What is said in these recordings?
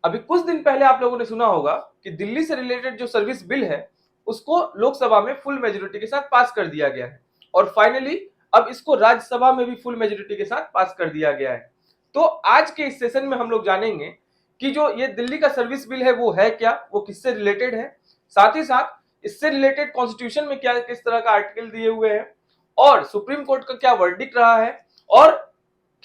अभी कुछ दिन पहले आप लोगों ने सुना होगा कि दिल्ली से रिलेटेड जो सर्विस बिल है उसको लोकसभा में फुल मेजोरिटी के साथ पास कर दिया गया है और फाइनली अब इसको राज्यसभा में भी फुल मेजोरिटी के साथ पास कर दिया गया है। तो आज के इस सेशन में हम लोग जानेंगे कि जो ये दिल्ली का सर्विस बिल है वो है क्या, वो किससे रिलेटेड है, साथ ही साथ इससे रिलेटेड कॉन्स्टिट्यूशन में क्या किस तरह का आर्टिकल दिए हुए हैं और सुप्रीम कोर्ट का क्या वर्डिक्ट रहा है और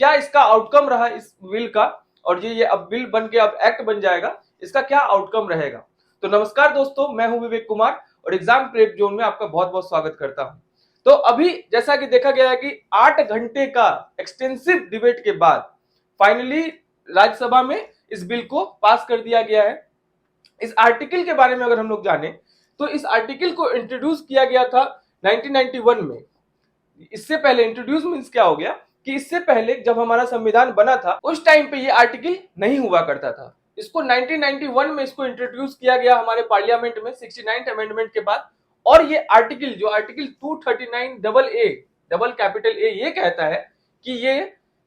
क्या इसका आउटकम रहा इस बिल का, और ये अब बिल बन के अब एक्ट बन जाएगा, इसका क्या आउटकम रहेगा। तो नमस्कार दोस्तों, मैं हूं विवेक कुमार और एग्जाम प्रेप जोन में आपका बहुत बहुत स्वागत करता हूं। तो अभी जैसा कि देखा गया है कि 8 घंटे का एक्सटेंसिव डिबेट के बाद फाइनली राज्यसभा में इस बिल को पास कर दिया गया है। इस आर्टिकल के बारे में अगर हम लोग जाने तो इस आर्टिकल को इंट्रोड्यूस किया गया था 1991 में। इससे पहले इंट्रोड्यूस मींस क्या हो गया कि इससे पहले जब हमारा संविधान बना था उस टाइम पे ये आर्टिकल नहीं हुआ करता था। इसको 1991 में इसको इंट्रोड्यूस किया गया हमारे पार्लियामेंट में 69th अमेंडमेंट के बाद। और ये आर्टिकल जो article 239 double A double capital A ये कहता है कि ये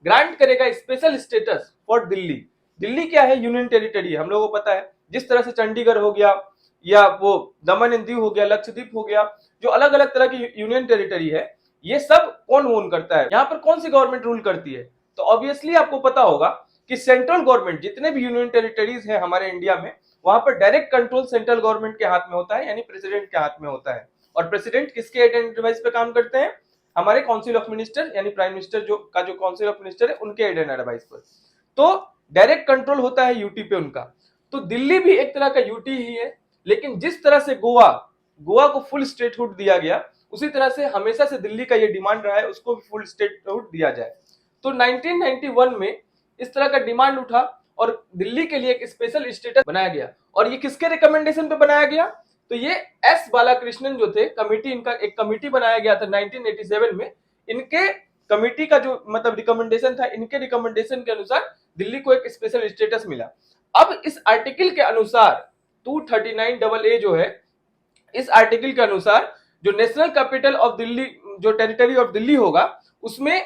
ग्रांट करेगा special status for Delhi. Delhi क्या है? यूनियन टेरिटरी है, हम लोगों को पता है। जिस तरह से चंडीगढ़ हो गया या वो दमन एंड दीव हो गया, लक्षद्वीप हो गया, जो अलग अलग तरह की यूनियन टेरिटरी है, ये सब कौन ओन करता है, यहाँ पर कौन सी गवर्नमेंट रूल करती है? तो ऑब्वियसली आपको पता होगा कि सेंट्रल गवर्नमेंट, जितने भी यूनियन टेरिटरीज है हमारे इंडिया में, वहां पर डायरेक्ट कंट्रोल सेंट्रल गवर्नमेंट के हाथ में होता है, यानी प्रेसिडेंट के हाथ में होता है। और प्रेसिडेंट किसके एड एंड एडवाइस पे काम करते हैं? हमारे काउंसिल ऑफ मिनिस्टर यानी प्राइम मिनिस्टर जो काउंसिल ऑफ मिनिस्टर है उनके एड एंड एडवाइस पर। तो डायरेक्ट कंट्रोल होता है यूटी पे उनका। तो दिल्ली भी एक तरह का यूटी ही है, लेकिन जिस तरह से गोवा को फुल स्टेटहुड दिया गया, उसी तरह से हमेशा से दिल्ली का ये डिमांड रहा है उसको भी फुल स्टेटहुड दिया जाए। तो 1991 में इस तरह का डिमांड उठा और दिल्ली के लिए एक स्पेशल स्टेटस बनाया गया। और ये किसके रिकमेंडेशन पे बनाया गया? तो ये एस बालाकृष्णन जो थे, कमिटी, इनका एक कमिटी बनाया गया था 1987 में। इनके कमिटी का जो मतलब रिकमेंडेशन था, इनके रिकमेंडेशन के अनुसार दिल्ली को एक स्पेशल स्टेटस मिला। अब इस आर्टिकल के अनुसार 239 डबल ए जो है, इस आर्टिकल के अनुसार जो नेशनल कैपिटल ऑफ दिल्ली, जो टेरिटरी ऑफ दिल्ली होगा, उसमें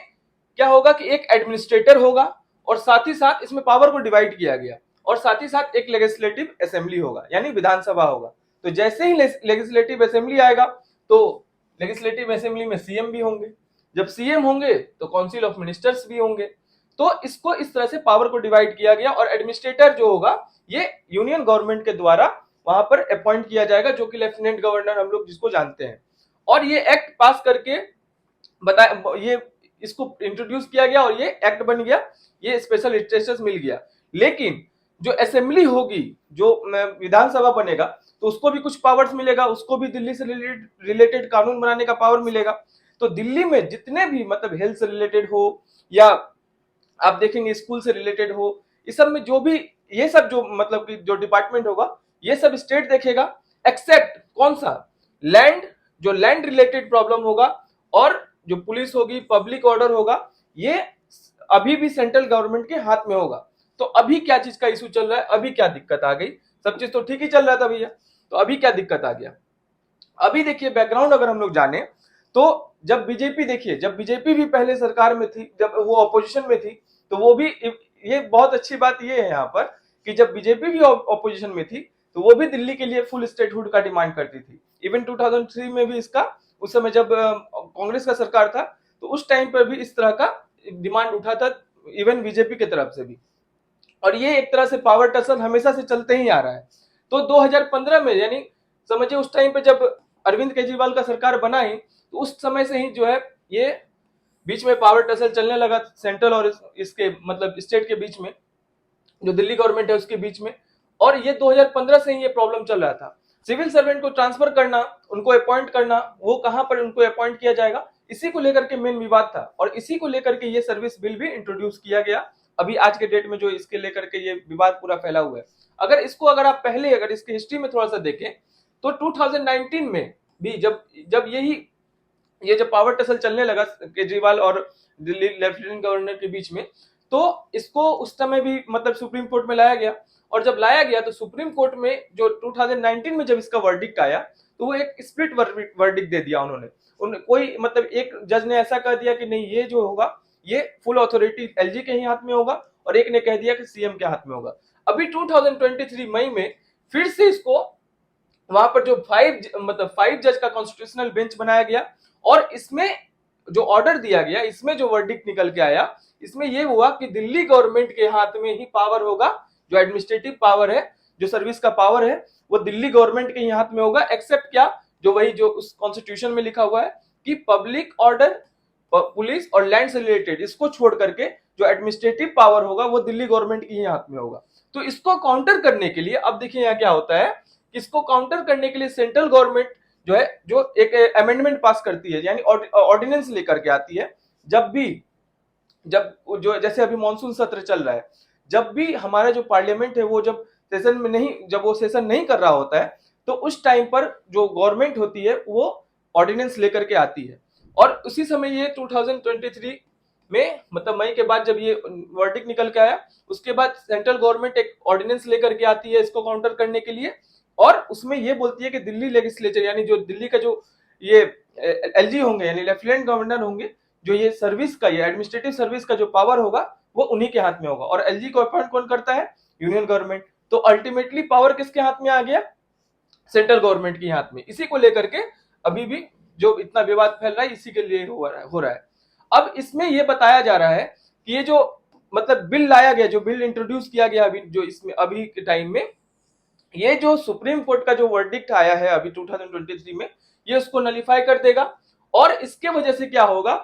क्या होगा कि एक एडमिनिस्ट्रेटर होगा और साथ ही साथ इसमें पावर को डिवाइड किया गया और साथ ही साथ एक लेजिस्लेटिव असेंबली होगा यानी विधानसभा होगा। तो जैसे ही लेजिस्लेटिव असेंबली आएगा तो लेजिस्लेटिव असेंबली में सीएम भी होंगे, जब सीएम होंगे तो काउंसिल ऑफ मिनिस्टर्स भी होंगे। तो इसको इस तरह से पावर को डिवाइड किया गया और एडमिनिस्ट्रेटर जो होगा ये यूनियन गवर्नमेंट के द्वारा वहां पर अपॉइंट किया जाएगा, जो कि लेफ्टिनेंट गवर्नर हम लोग जिसको जानते हैं। और ये एक्ट पास करके ये इसको इंट्रोड्यूस किया गया और ये एक्ट बन गया, ये स्पेशल स्टेटस मिल गया। लेकिन जो असेंबली होगी, जो विधानसभा बनेगा, तो उसको भी कुछ पावर्स मिलेगा, उसको भी दिल्ली से रिलेटेड कानून बनाने का पावर मिलेगा। तो दिल्ली में जितने भी मतलब हेल्थ से रिलेटेड हो या आप देखेंगे स्कूल से रिलेटेड हो, इस सब में जो भी ये सब जो मतलब कि जो डिपार्टमेंट होगा ये सब स्टेट देखेगा, एक्सेप्ट कौन सा? लैंड, जो लैंड रिलेटेड प्रॉब्लम होगा और जो पुलिस होगी, पब्लिक ऑर्डर होगा, ये अभी भी सेंट्रल गवर्नमेंट के हाथ में होगा। तो अभी क्या चीज का इशू चल रहा है, अभी क्या दिक्कत आ गई? सब चीज तो ठीक ही चल रहा था भैया, तो अभी क्या दिक्कत आ गया? अभी देखिए बैकग्राउंड अगर हम लोग जाने तो जब बीजेपी, देखिए जब बीजेपी भी पहले सरकार में थी, जब वो ऑपोजिशन में थी, तो वो भी, ये बहुत अच्छी बात ये है यहाँ पर कि जब बीजेपी भी ऑपोजिशन में थी तो वो भी दिल्ली के लिए फुल स्टेटहुड का डिमांड करती थी। इवन 2003 में भी इसका, उस समय जब कांग्रेस का सरकार था तो उस टाइम पर भी इस तरह का डिमांड उठा था, इवन बीजेपी की तरफ से भी। और ये एक तरह से पावर टसल हमेशा से चलते ही आ रहा है। तो 2015 में, यानी समझिए उस टाइम पे जब अरविंद केजरीवाल का सरकार बना ही, तो उस समय से ही जो है ये बीच में पावर टसल चलने लगा सेंट्रल और इसके मतलब स्टेट के बीच में, जो दिल्ली गवर्नमेंट है उसके बीच में। और ये 2015 से ही ये प्रॉब्लम चल रहा था। सिविल सर्वेंट को ट्रांसफर करना, उनको अपॉइंट करना, वो कहां पर उनको अपॉइंट किया जाएगा, इसी को लेकर के मेन विवाद था और इसी को लेकर के ये सर्विस बिल भी इंट्रोड्यूस किया गया। अभी आज के डेट में जो इसके लेकर के ये विवाद पूरा फैला हुआ है, अगर आप पहले अगर इसकी हिस्ट्री में थोड़ा सा देखें तो 2019 में भी जब ये जब पावर टसल चलने लगा केजरीवाल और दिल्ली लेफ्टिनेंट गवर्नर के बीच में, तो इसको उस समय भी मतलब सुप्रीम कोर्ट में लाया गया। और जब लाया गया तो सुप्रीम कोर्ट में जो 2019 में जब इसका वर्डिक्ट आया तो वो एक स्प्लिट वर्डिक्ट दे दिया उन्होंने। कोई मतलब एक जज ने ऐसा कह दिया कि नहीं, ये जो होगा ये फुल अथॉरिटी एलजी के ही हाथ में होगा, और एक ने कह दिया कि सीएम के हाथ में होगा। अभी 2023 मई में फिर से इसको वहां पर जो 5 जज का कॉन्स्टिट्यूशनल बेंच बनाया गया और इसमें जो ऑर्डर दिया गया, इसमें जो वर्डिक्ट निकल के आया, इसमें ये हुआ कि दिल्ली गवर्नमेंट के हाथ में ही पावर होगा, जो एडमिनिस्ट्रेटिव पावर है, जो सर्विस का पावर है, वो दिल्ली गवर्नमेंट के ही हाथ में होगा, एक्सेप्ट क्या, जो वही जो उस कॉन्स्टिट्यूशन में लिखा हुआ है कि पब्लिक ऑर्डर, पुलिस और लैंड से रिलेटेड, इसको छोड़ करके जो एडमिनिस्ट्रेटिव पावर होगा वो दिल्ली गवर्नमेंट के ही हाथ में होगा। तो इसको काउंटर करने के लिए अब देखिए यहाँ क्या होता है, इसको काउंटर करने के लिए सेंट्रल गवर्नमेंट जो है, जो एक अमेंडमेंट पास करती है, यानी ऑर्डिनेंस लेकर के आती है। जब जो जैसे अभी मॉनसून सत्र चल रहा है, जब भी हमारा जो पार्लियामेंट है वो जब वो सेशन नहीं कर रहा होता है, तो उस टाइम पर जो गवर्नमेंट होती है वो ऑर्डिनेंस लेकर के आती है। और उसी समय ये 2023 में मतलब मई के बाद जब ये वर्डिक्ट निकल के आया, उसके बाद सेंट्रल गवर्नमेंट एक ऑर्डिनेंस लेकर के आती है इसको काउंटर करने के लिए, और उसमें ये बोलती है कि दिल्ली लेजिस्लेचर, यानी जो दिल्ली का जो ये एलजी होंगे, यानी लेफ्टिनेंट गवर्नर होंगे, जो ये सर्विस का, ये एडमिनिस्ट्रेटिव सर्विस का जो पावर होगा वो उन्हीं के हाथ में होगा। और एलजी को अपॉइंट कौन करता है? Union government. तो अल्टीमेटली पावर किसके हाथ में आ गया? सेंट्रल गवर्नमेंट के हाथ में। इसी को लेकर के अभी भी जो इतना विवाद फैल रहा है, इसी के लिए हो रहा है। अब इसमें यह बताया जा रहा है कि ये जो मतलब बिल लाया गया, जो बिल इंट्रोड्यूस किया गया अभी, जो इसमें अभी के टाइम में, ये जो सुप्रीम कोर्ट का जो वर्डिक्ट आया है अभी 2023 में, ये उसको नलिफाई कर देगा। और इसके वजह से क्या होगा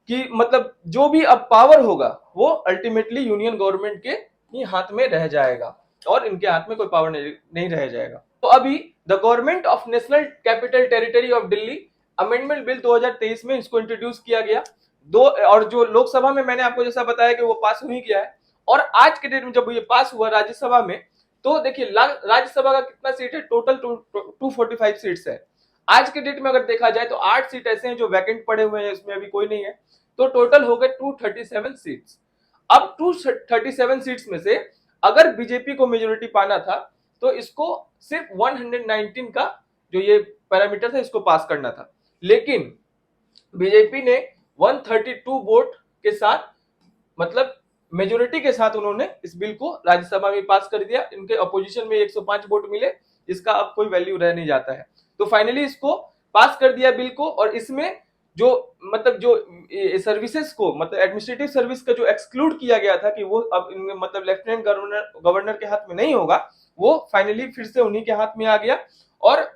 कि मतलब जो भी अब पावर होगा वो अल्टीमेटली यूनियन गवर्नमेंट के ही हाथ में रह जाएगा और इनके हाथ में कोई पावर नहीं रह जाएगा। तो अभी the government of national capital territory of Delhi amendment bill 2023 में इसको इंट्रोड्यूस किया गया। और जो लोकसभा में मैंने आपको जैसा बताया कि वो पास हो ही गया है, और आज के डेट में जब ये पास हुआ राज्यसभा में, तो देखिए राज्यसभा का कितना सीट है? टोटल 245 सीट्स है। आज के डेट में अगर देखा जाए तो 8 सीट ऐसे हैं जो वैकेंट पड़े हुए हैं, इसमें अभी कोई नहीं है, तो टोटल हो गए 237 सीट्स। अब 237 सीट्स में से अगर बीजेपी को मेजोरिटी पाना था तो इसको सिर्फ 119 का जो ये पैरामीटर था इसको पास करना था, लेकिन बीजेपी ने 132 वोट के साथ, मतलब मेजोरिटी के साथ उन्होंने इस बिल को राज्यसभा में पास कर दिया। इनके अपोजिशन में 105 वोट मिले, जिसका अब कोई वैल्यू रह नहीं जाता है। तो फाइनली इसको पास कर दिया बिल को, और इसमें जो मतलब जो सर्विसेज को, मतलब एडमिनिस्ट्रेटिव सर्विस का जो एक्सक्लूड किया गया था कि वो अब मतलब लेफ्टिनेंट गवर्नर के हाथ में नहीं होगा, वो फाइनली फिर से उन्हीं के हाथ में आ गया। और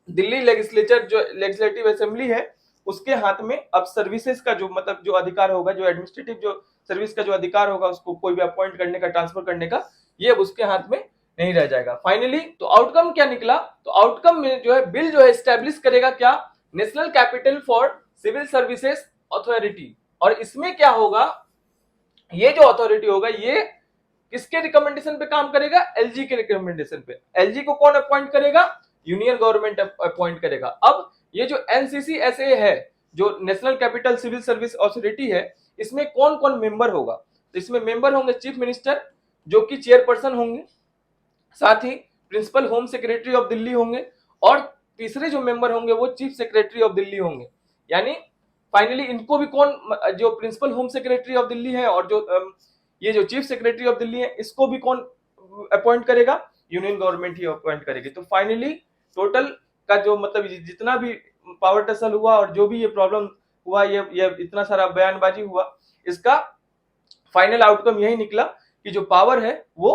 दिल्ली लेजिस्लेचर, जो लेजिस्लेटिव असेंबली है, उसके हाथ में अब सर्विसेज का जो मतलब जो अधिकार होगा, जो एडमिनिस्ट्रेटिव जो सर्विस का जो अधिकार होगा, उसको कोई भी अपॉइंट करने का, ट्रांसफर करने का, ये अब उसके हाथ में नहीं रह जाएगा। फाइनली तो आउटकम क्या निकला? तो आउटकम में जो है बिल जो है एस्टैब्लिश करेगा क्या? National capital for civil services authority. और इसमें क्या होगा? ये जो अथॉरिटी होगा ये किसके रिकमेंडेशन पे काम करेगा? एलजी के रिकमेंडेशन पे। एलजी को कौन अपॉइंट करेगा? यूनियन गवर्नमेंट अपॉइंट करेगा। अब ये जो एनसीसीएसए है, जो national capital civil service authority है, इसमें कौन कौन मेंबर होगा? तो इसमें मेंबर होंगे चीफ मिनिस्टर, जो कि चेयरपर्सन होंगे, साथ ही principal home secretary of Delhi होंगे, और तीसरे जो मेंबर होंगे वो चीफ सेक्रेटरी ऑफ दिल्ली होंगे। यानी फाइनली इनको भी कौन, जो principal home secretary of Delhi है और जो ये जो चीफ सेक्रेटरी ऑफ दिल्ली है, इसको भी कौन अपॉइंट करेगा? यूनियन गवर्नमेंट ही अपॉइंट करेगी। तो फाइनली टोटल का जो मतलब जितना भी पावर टसल हुआ और जो भी ये प्रॉब्लम हुआ, ये इतना सारा बयानबाजी हुआ, इसका फाइनल आउटकम यही निकला कि जो पावर है वो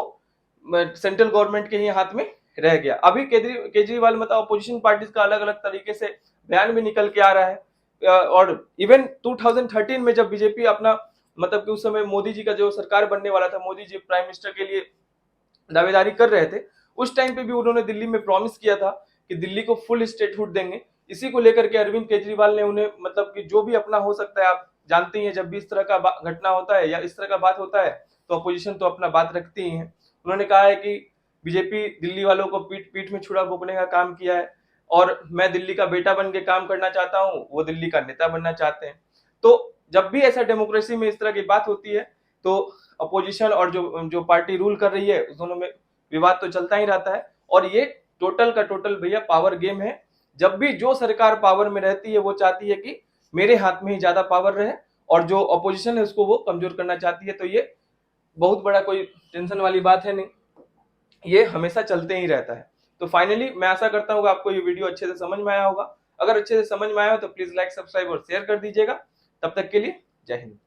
सेंट्रल गवर्नमेंट के ही हाथ में रह गया। अभी केजरीवाल मतलब अपोजिशन पार्टीज का अलग अलग तरीके से बयान भी निकल के आ रहा है। और इवन 2013 में जब बीजेपी अपना मतलब कि उस समय मोदी जी का जो सरकार बनने वाला था, मोदी जी प्राइम मिनिस्टर के लिए दावेदारी कर रहे थे, उस टाइम पे भी उन्होंने दिल्ली में प्रॉमिस किया था कि दिल्ली को फुल स्टेटहुड देंगे। इसी को लेकर के अरविंद केजरीवाल ने उन्हें मतलब कि जो भी अपना हो सकता है, आप जानते ही हैं जब भी इस तरह का घटना होता है या इस तरह का बात होता है तो अपोजिशन तो अपना बात रखती ही है। उन्होंने कहा है कि बीजेपी दिल्ली वालों को पीठ पीठ में छुरा घोंपने का काम किया है, और मैं दिल्ली का बेटा बन के काम करना चाहता हूँ, वो दिल्ली का नेता बनना चाहते हैं। तो जब भी ऐसा डेमोक्रेसी में इस तरह की बात होती है तो अपोजिशन और जो पार्टी रूल कर रही है, उस दोनों में विवाद तो चलता ही रहता है। और ये टोटल का टोटल भैया पावर गेम है। जब भी जो सरकार पावर में रहती है वो चाहती है कि मेरे हाथ में ही ज्यादा पावर रहे, और जो अपोजिशन है उसको वो कमजोर करना चाहती है। तो ये बहुत बड़ा कोई टेंशन वाली बात है नहीं। ये हमेशा चलते ही रहता है। तो फाइनली मैं आशा करता हूँ आपको ये वीडियो अच्छे से समझ में आया होगा। अगर अच्छे से समझ में आया हो तो प्लीज लाइक, सब्सक्राइब और शेयर कर दीजिएगा। तब तक के लिए जय हिंद।